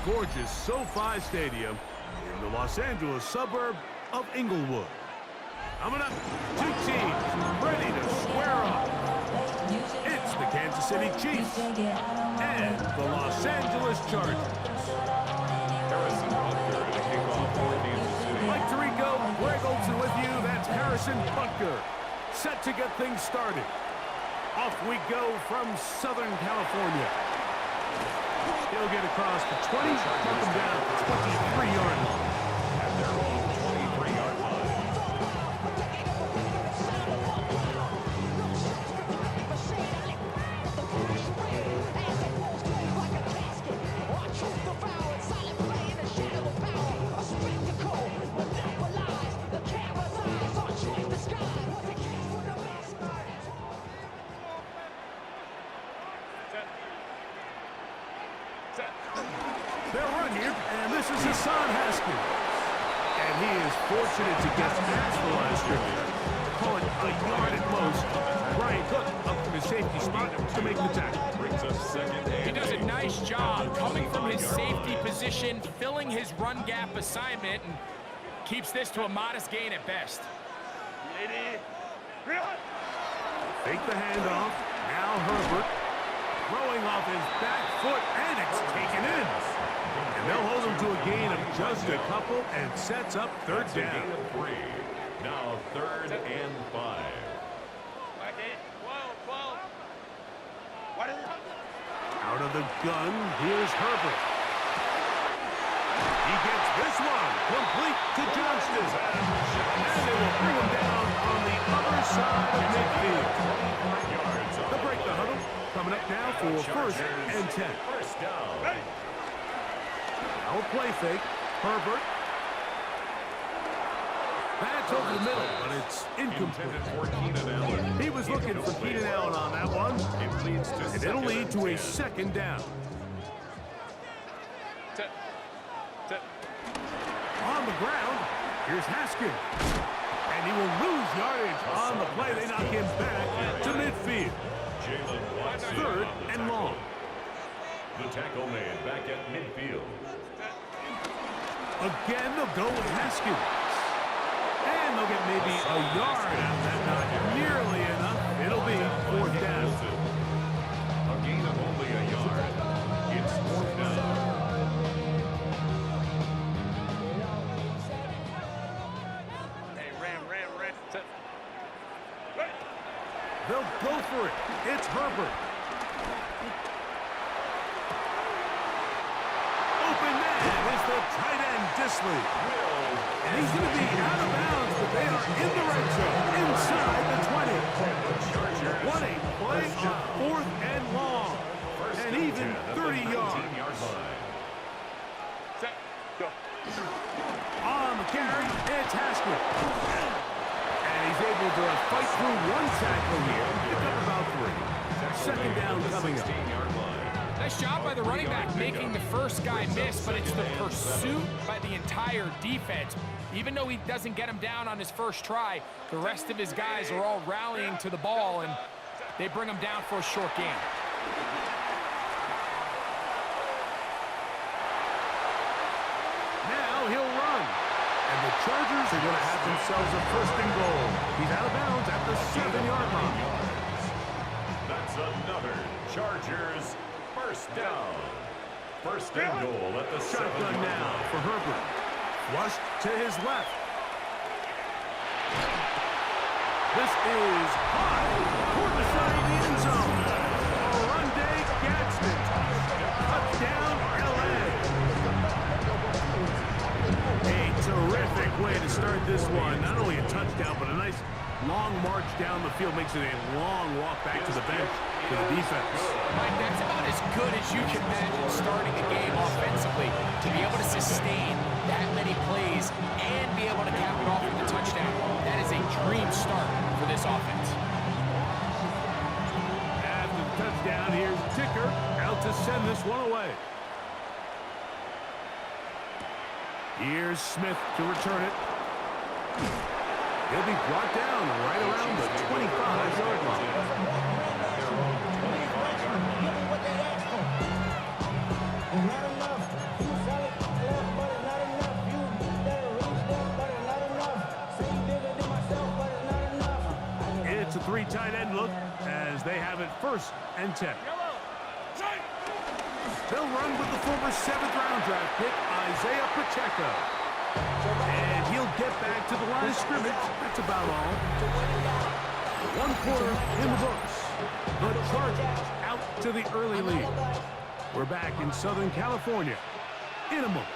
gorgeous SoFi Stadium in the Los Angeles suburb of Inglewood. Coming up, two teams ready to square off. It's the Kansas City Chiefs and the Los Angeles Chargers. Mike Tirico, Greg Olson with you. That's Harrison Butker, set to get things started. Off we go from Southern California. He'll get across the 20, knock him down to 23-yard line. At their own 23-yard line. They'll run here, and this is Hassan Haskins. And he is fortunate to get past the last scrimmage. Call it a yard at most. Brian Cook up from his safety spot to make the tackle. He does a nice job coming from his safety position, filling his run gap assignment, and keeps this to a modest gain at best. Fake the handoff. Now Herbert throwing off his back foot, and it's taken in. And they'll hold him to a gain of just a couple and sets up third down. Now 3rd and 5. Out of the gun, here's Herbert. He gets this one complete to Johnston. And they will bring him down on the other side of midfield. They'll break the huddle. Coming up now for 1st and 10. First down. Now a play fake. Herbert. That's over the middle, but it's incomplete. He was looking for Keenan Allen on that one. And it'll lead to a 2nd down. On the ground, here's Haskins. And he will lose yardage on the play. They knock him back to midfield. 3rd and long. The tackle made back at midfield. Again, they'll go with Haskins. And they'll get maybe a yard out of that. Not nearly enough. It'll be 4th down. A gain of only a yard. It's 4th down. They'll go for it. It's Herbert. Open man is the tight end, Disley. And he's going to be out of bounds, but they are in the red zone, inside the 20. What a play on 4th and long. And even 30 yards. On the carry, it's Haskins. And he's able to fight through one tackle here. Pick up about 3. 2nd down coming up. Nice job by the running back making the first guy miss, but it's the pursuit by the entire defense. Even though he doesn't get him down on his first try, the rest of his guys are all rallying to the ball, and they bring him down for a short gain. Now he'll run. And the Chargers are going to have themselves a 1st and goal. He's out of bounds at the 7-yard line. That's another Chargers 1st down. 1st and goal at the 7-yard line. Shotgun now for Herbert. Flushed to his left. This is high toward the side of the end zone. Orlando Gadsden. Touchdown, LA. A terrific way to start this one. Not only a touchdown, but a nice long march down the field. Makes it a long walk back to the bench for the defense. Mike, that's about as good as you can imagine starting a game offensively. To be able to sustain that many plays and be able to cap it off with a touchdown. That is a dream start for this offense. After the touchdown, here's Ticker out to send this one away. Here's Smith to return it. He'll be brought down right around the 25-yard line. tight end look as they have it 1st and 10. They'll run with the former 7th-round draft pick, Isaiah Pacheco. And he'll get back to the line of scrimmage. That's about all. 1 quarter in the books. The Chargers out to the early lead. We're back in Southern California in a moment.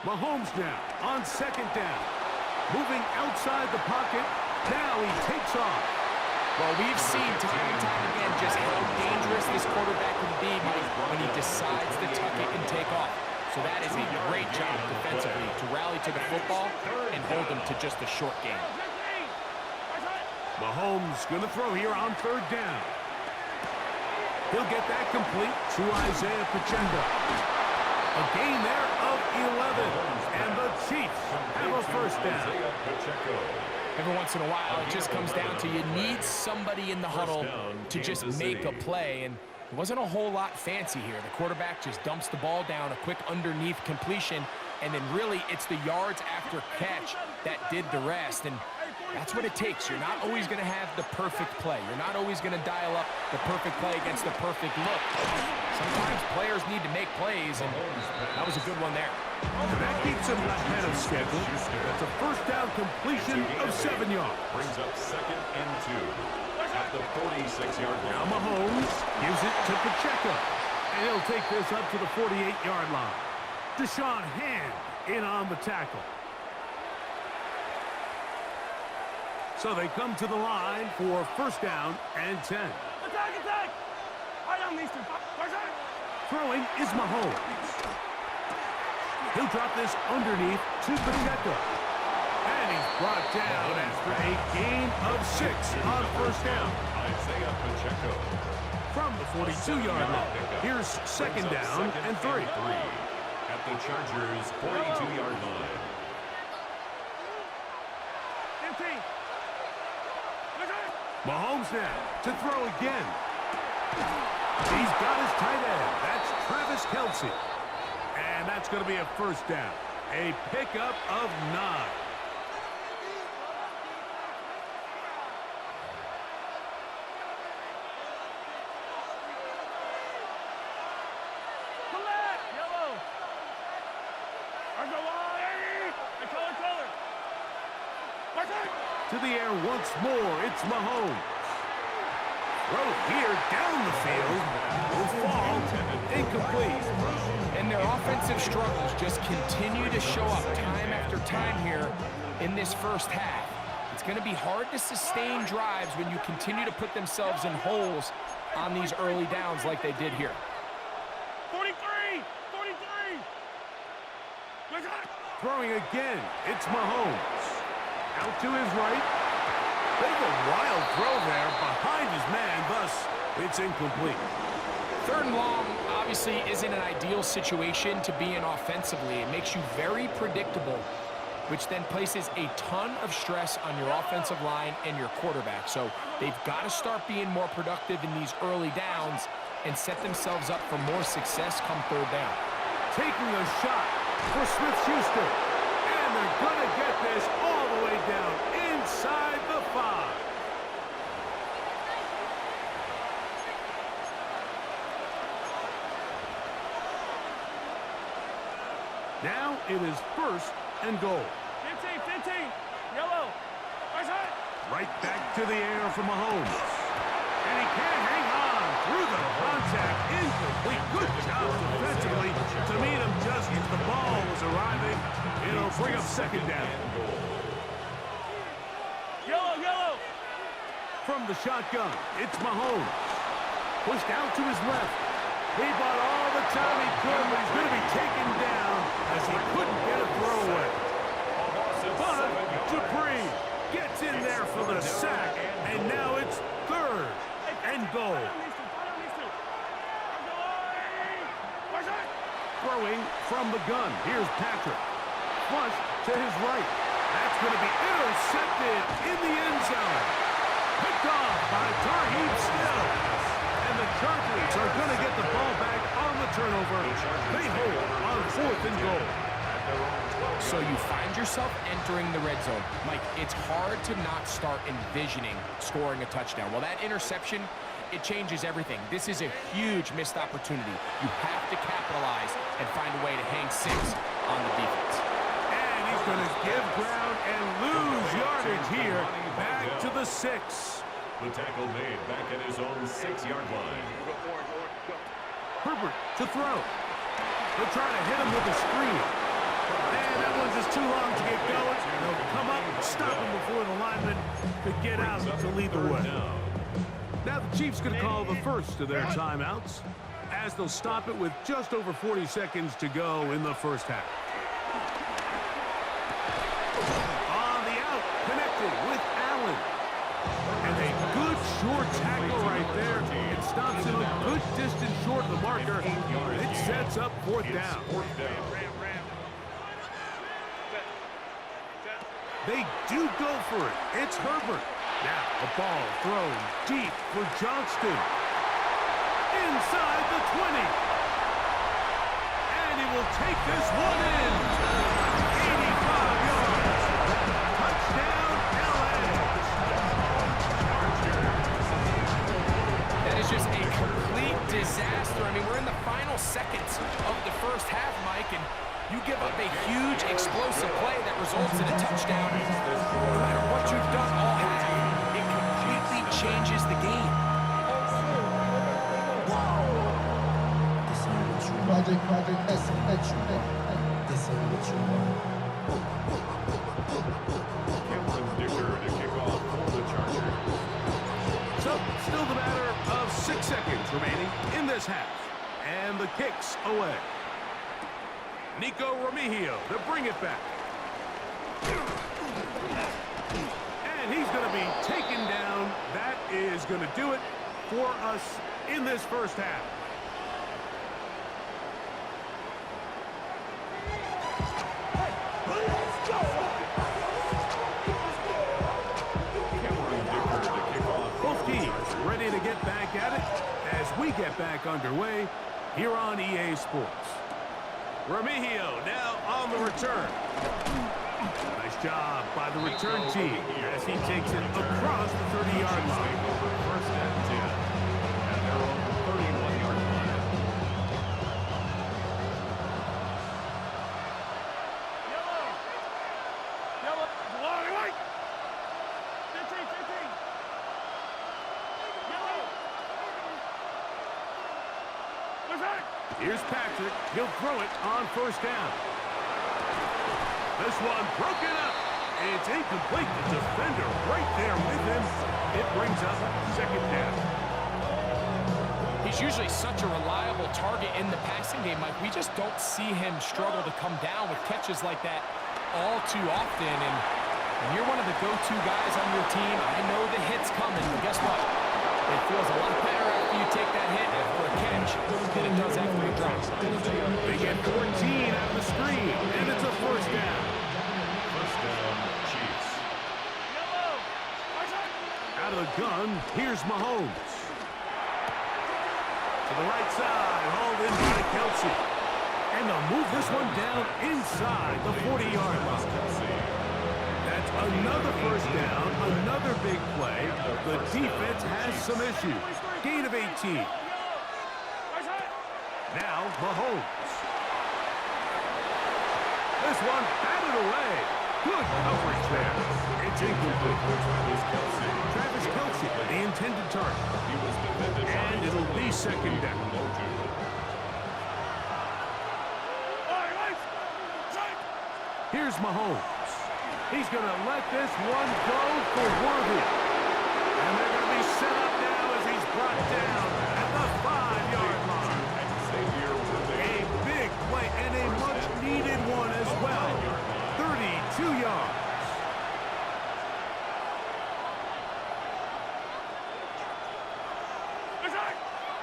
Mahomes now on 2nd down. Moving outside the pocket. Now he takes off. Well, we've seen time and time again just how dangerous this quarterback can be, Mike, when he decides to tuck it and take off. So that is a great job defensively to rally to the football and hold him to just a short game. Mahomes going to throw here on 3rd down. He'll get that complete to Isaiah Pacheco. A gain there of 11, and the Chiefs have a 1st down. Every once in a while, it just comes down to you need somebody in the huddle to just make a play, and it wasn't a whole lot fancy here. The quarterback just dumps the ball down, a quick underneath completion, and then really it's the yards after catch that did the rest, and that's what it takes. You're not always going to have the perfect play. You're not always going to dial up the perfect play against the perfect look. Sometimes players need to make plays, and that was a good one there. And that keeps him ahead of schedule. That's a 1st down completion of 7 yards. Brings up 2nd and 2 at the 46-yard line. Now Mahomes gives it to Pacheco, and he'll take this up to the 48-yard line. Deshaun Hand in on the tackle. So they come to the line for 1st down and 10. Attack! Throwing is Mahomes. He'll drop this underneath to Pacheco. And he's brought down after a gain of 6 on 1st down. Isaiah Pacheco. From the 42-yard line. Here's 2nd down and 3. At the Chargers' 42-yard line. 15. Mahomes now to throw again. He's got his tight end. That's Travis Kelce. And that's going to be a 1st down. A pickup of 9. To the air once more, it's Mahomes. Throw here down the field. Will fall. Incomplete. And their offensive struggles just continue to show up time after time here in this 1st half. It's going to be hard to sustain drives when you continue to put themselves in holes on these early downs like they did here. 43! Throwing again, it's Mahomes. Out to his right. Big a wild throw there behind his man, thus it's incomplete. 3rd and long obviously isn't an ideal situation to be in offensively. It makes you very predictable, which then places a ton of stress on your offensive line and your quarterback. So they've got to start being more productive in these early downs and set themselves up for more success come 3rd down. Taking a shot for Smith-Schuster. And they're going to get this all the way down inside the 5. Now it is 1st and goal. 15. Yellow. Right back to the air for Mahomes. And he can't hang on through the contact. Incomplete. Good job defensively to meet him just as the ball was arriving. It'll bring up 2nd down. Yellow. From the shotgun, it's Mahomes. Pushed out to his left. He bought all the time he could, but he's going to be taken down as he couldn't get a throw away. But Dupree gets in there for the sack, and now it's 3rd and goal. Throwing from the gun. Here's Patrick. Flush to his right. That's going to be intercepted in the end zone. Picked off by Tarheeb Still. And the Chargers are going to get the ball back on the turnover. They hold on 4th and goal. So you find yourself entering the red zone. Mike, it's hard to not start envisioning scoring a touchdown. Well, that interception, it changes everything. This is a huge missed opportunity. You have to capitalize and find a way to hang 6 on the defense. And he's going to give ground and lose yardage here. Back to the 6. The tackle made back at his own 6-yard line. Herbert to throw. They'll try to hit him with a screen. And that one's just too long to get going. They'll come up and stop him before the lineman could get out to lead the way. Now the Chiefs going to call the first of their timeouts as they'll stop it with just over 40 seconds to go in the first half. On the out, connected with Allen. And a good short tackle right there. It stops him a good distance short of the marker. It sets up 4th down. They do go for it. It's Herbert. Now the ball thrown deep for Johnston. Inside the 20. And he will take this one in. 85 yards. Touchdown, LA. That is just a complete disaster. I mean, we're in the final seconds of the first half, Mike, and you give up a huge explosive play that results in a touchdown. No matter what you've done all half, it completely changes the game. So, still the matter of 6 seconds remaining in this half. And the kick's away. Nico Remigio to bring it back. And he's going to be taken down. That is going to do it for us in this first half. Both teams ready to get back at it as we get back underway here on EA Sports. Remigio now on the return. Nice job by the return team as he takes it across the 30-yard line. First and 10 at their own 31-yard line. Yellow. Long right. 15. Yellow. What's that? Here's Patrick. He'll throw it on first down. This one broken up. It's incomplete. The defender right there with him. It brings up 2nd down. He's usually such a reliable target in the passing game, Mike. We just don't see him struggle to come down with catches like that all too often. And when you're one of the go-to guys on your team, I know the hit's coming, but guess what? It feels a lot better after you take that hit for a catch than it does after a drop. They get 14 out of the screen, and it's a first down. First down, Chiefs. Yellow. Out of the gun, here's Mahomes. To the right side, hauled in by Kelsey. And they'll move this one down inside the 40-yard line. That's another first down, another big play. The defense has some issues. Gain of 18. Now Mahomes. This one batted away. Good coverage there. It's incomplete. Travis Kelsey, the intended target. And it'll be 2nd down. Here's Mahomes. He's going to let this one go for Worthy. And they're going to be set up now as he's brought down at the 5-yard line. A big play and a much-needed one as well. 32 yards.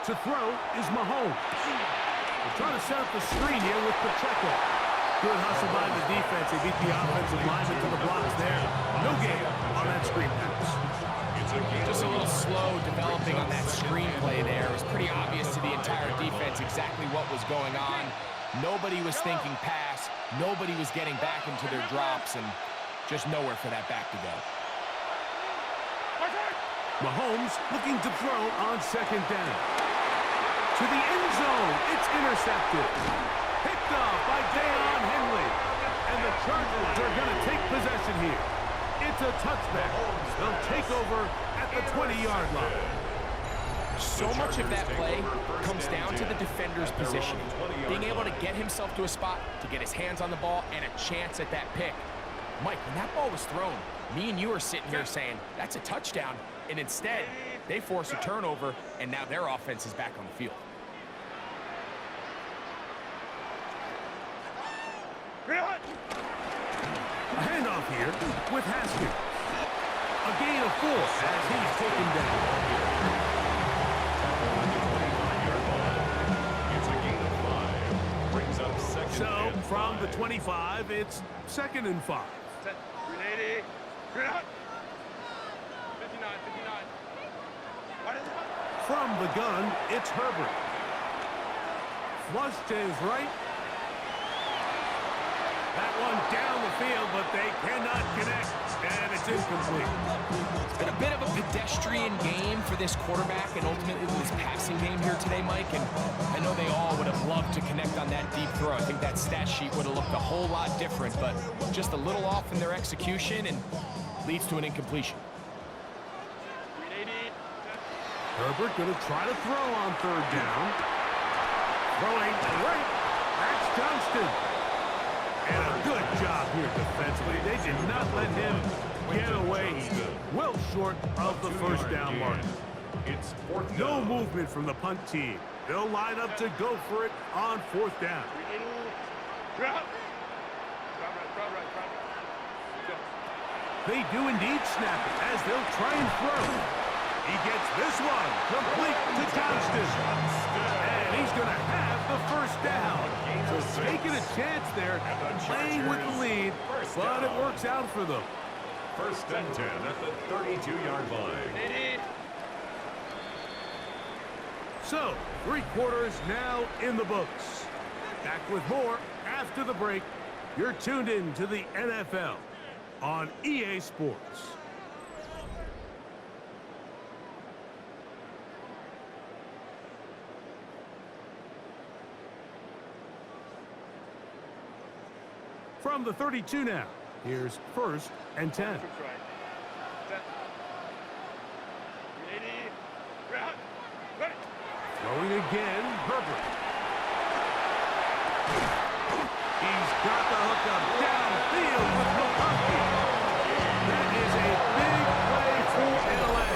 To throw is Mahomes. They're trying to set up the screen here with Pacheco. Good hustle by the defense. They beat the offensive lineman to the blocks there. No gain on that screen pass. Just a little slow developing on that screen play there. It was pretty obvious to the entire defense exactly what was going on. Nobody was thinking pass. Nobody was getting back into their drops, and just nowhere for that back to go. Mahomes looking to throw on second down. To the end zone. It's intercepted. Picked off by Deion Henley. And the Chargers are going to take possession here. It's a touchback. They'll take over at the 20-yard line. So much of that play comes down to the defender's positioning. Being able to get himself to a spot, to get his hands on the ball, and a chance at that pick. Mike, when that ball was thrown, me and you are sitting here saying, that's a touchdown. And instead, they force a turnover, and now their offense is back on the field. A handoff here with Haskins. A gain of 4 as he's taken down. It's a gain of 5. Brings up second So and from 5. the 25, it's 2nd and 5. Set. 380. Straight out. 59. 59. What is it? From the gun, it's Herbert. Flush to his right. That one down the field, but they cannot connect, and it's incomplete. It's been a bit of a pedestrian game for this quarterback and ultimately this passing game here today, Mike. And I know they all would have loved to connect on that deep throw. I think that stat sheet would have looked a whole lot different, but just a little off in their execution and leads to an incompletion. 380. Herbert going to try to throw on 3rd down. Throwing right. That's Johnston. And a good job here defensively. They did not let him get away. He's well short of the 1st down mark. It's 4th down. No movement from the punt team. They'll line up to go for it on 4th down. 380. Drop. Drop right. Go. They do indeed snap it as they'll try and throw. He gets this one complete to Johnston. And he's going to have the 1st down. So taking a chance there, playing with the lead, but it works out for them. 1st and 10 at the 32-yard line. 80. So, 3 quarters now in the books. Back with more after the break. You're tuned in to the NFL on EA Sports. From the 32 now, here's 1st and 10. Right. Set. 380. Route. Ready. Throwing again, Herbert. He's got the hookup downfield with McCarthy. That is a big play for LA.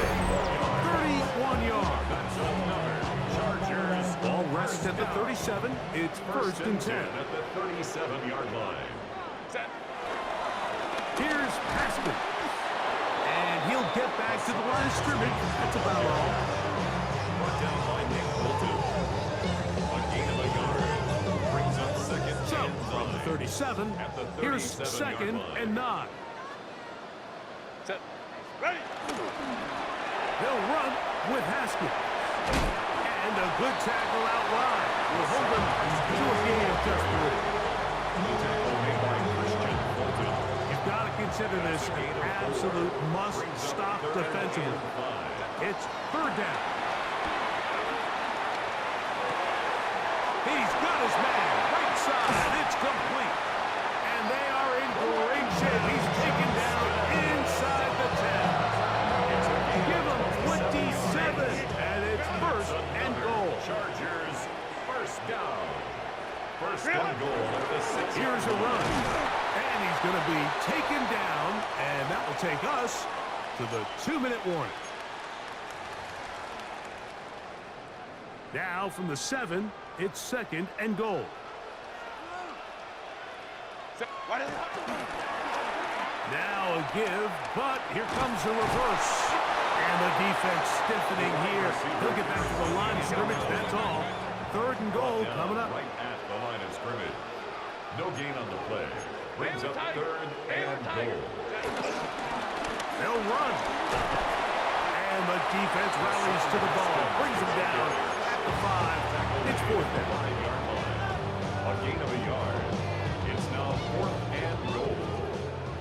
31 yards. That's another. Chargers. Ball rests at the 37. It's 1st and 10. At the 37-yard line. Set. Here's Haskins. And he'll get back to the line of scrimmage. That's about all. Brought down by Nick Bolton. A gain of a yard. Brings up second So, and from the 37, At the here's 37-yard 2nd line. and 9. Set. Ready. They'll run with Haskins. And a good tackle out wide will hold them to a gain of just 3. Tackle made by Christian Bolton. You've got to consider this an absolute must-stop defensively. It's 3rd down. He's got his man right side. It's complete. And they are in great shape. He's taken down inside the 10. Give him 27. And it's 1st and goal. Chargers, 1st down. 1st and goal at the 6. Here's a run. And he's going to be taken down. And that will take us to the 2-minute warning. Now from the 7, it's 2nd and goal. Set. What is it? Now a give, but here comes a reverse. And the defense stiffening here. He'll get back to the line of scrimmage, that's all. 3rd and goal coming up. Right at the line of scrimmage. No gain on the play. Brings up 3rd and goal. They'll run. And the defense rallies to the ball. Brings him down at the 5. It's 4th down. A A gain of a yard. It's now 4th and goal.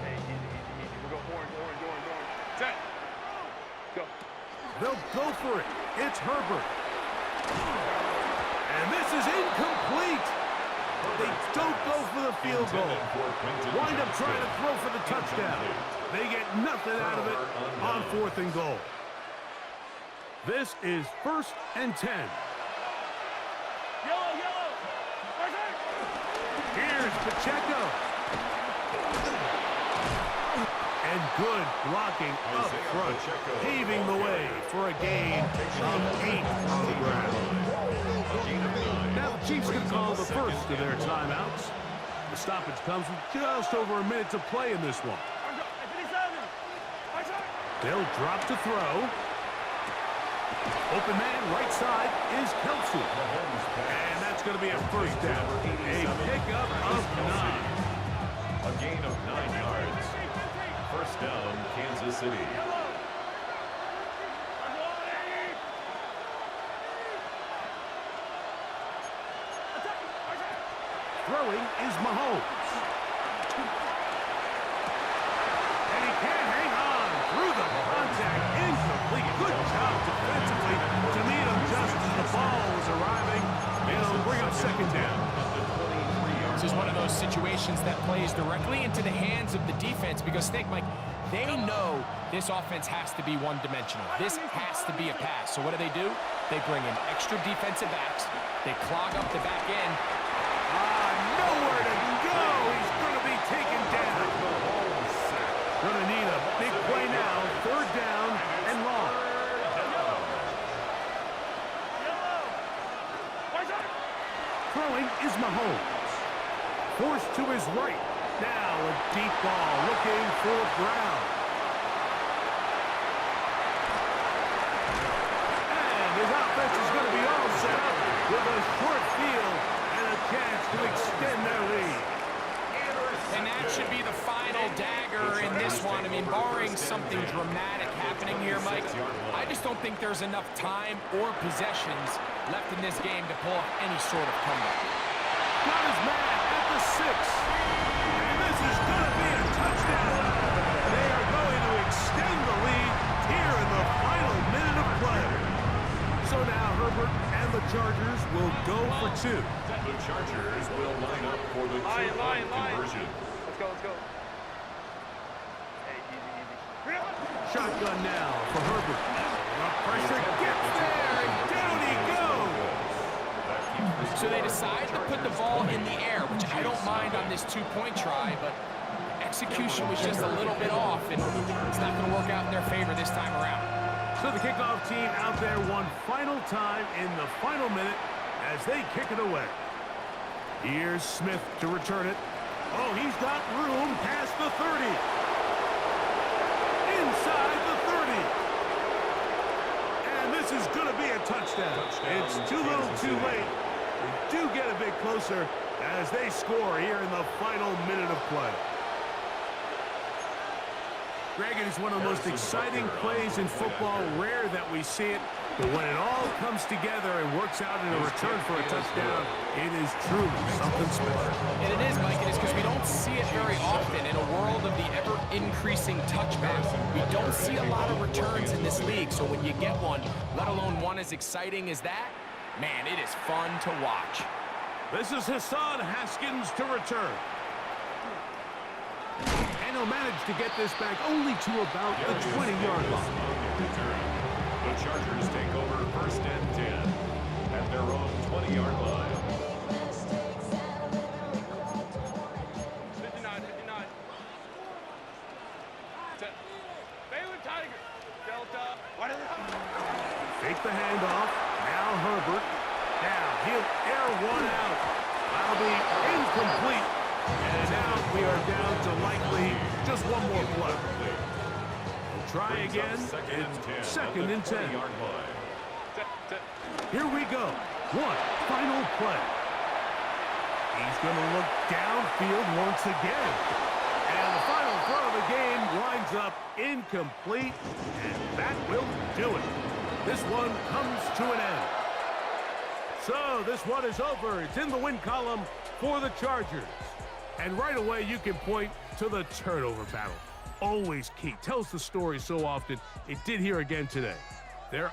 Hey, easy. We'll go orange. Set. Go. They'll go for it. It's Herbert. And this is incomplete. They don't go for the field goal. Wind up trying to throw for the touchdown. They get nothing out of it on 4th and goal. This is 1st and 10. Yellow. Here's Pacheco. And good blocking up front, paving the way for a gain of 8 on the ground. Now the Chiefs can call the first of their timeouts. The stoppage comes with just over a minute to play in this one. They'll drop to throw. Open man right side is Kelsey. And that's going to be a first down. A pickup of 9. A gain of 9 yards. First down, Kansas City. Throwing is Mahomes. And he can't hang on through the contact. Incomplete. Good job defensively to meet him just as the ball was arriving. It'll bring up 2nd down. This is one of those situations that plays directly into the hands of the defense because think, Mike, they know this offense has to be one-dimensional. This has to be a pass. So what do? They bring in extra defensive backs. They clog up the back end. Nowhere to go. He's going to be taken down. Going to need a big play now. 3rd down and long. Throwing is Mahomes. Forced to his right. Now a deep ball looking for Brown. And his offense is going to be all set up with a short field and a chance to extend their lead. And that should be the final dagger in this one. I mean, barring something dramatic happening here, Mike, I just don't think there's enough time or possessions left in this game to pull off any sort of comeback. Got his man at the 6. And this is going to be a touchdown. They are going to extend the lead here in the final minute of play. So now Herbert and the Chargers will go for 2. The Chargers will line up for the two-point conversion. Let's go. Hey, easy. Shotgun now for Herbert. The pressure gets there, and down he goes. So they decide to put the ball in the air, which I don't mind on this 2-point try, but execution was just a little bit off, and it's not going to work out in their favor this time around. So the kickoff team out there one final time in the final minute as they kick it away. Here's Smith to return it. Oh, he's got room past the 30. Inside the 30. And this is going to be a touchdown. It's too little too late. They do get a bit closer as they score here in the final minute of play. Greg, it is one of the most exciting plays in football. Rare that we see it, but when it all comes together and works out in a return for a touchdown, it is truly something special. And it is, Mike, it is because we don't see it very often in a world of the ever-increasing touchbacks. We don't see a lot of returns in this league, so when you get one, let alone one as exciting as that, man, it is fun to watch. This is Hassan Haskins to return. And he'll manage to get this back only to about the 20-yard line. The Chargers take over 1st and 10 at their own 20-yard line. 59. Baylor Tiger. Delta. Fake the handoff. Now Herbert. Now he'll air one out. That'll be incomplete. And now we are down to likely just one more play. We'll try again. It's 2nd and 10. Here we go. One final play. He's going to look downfield once again. And the final throw of the game winds up incomplete. And that will do it. This one comes to an end. So this one is over. It's in the win column for the Chargers. And right away, you can point to the turnover battle. Always key. Tells the story so often. It did here again today.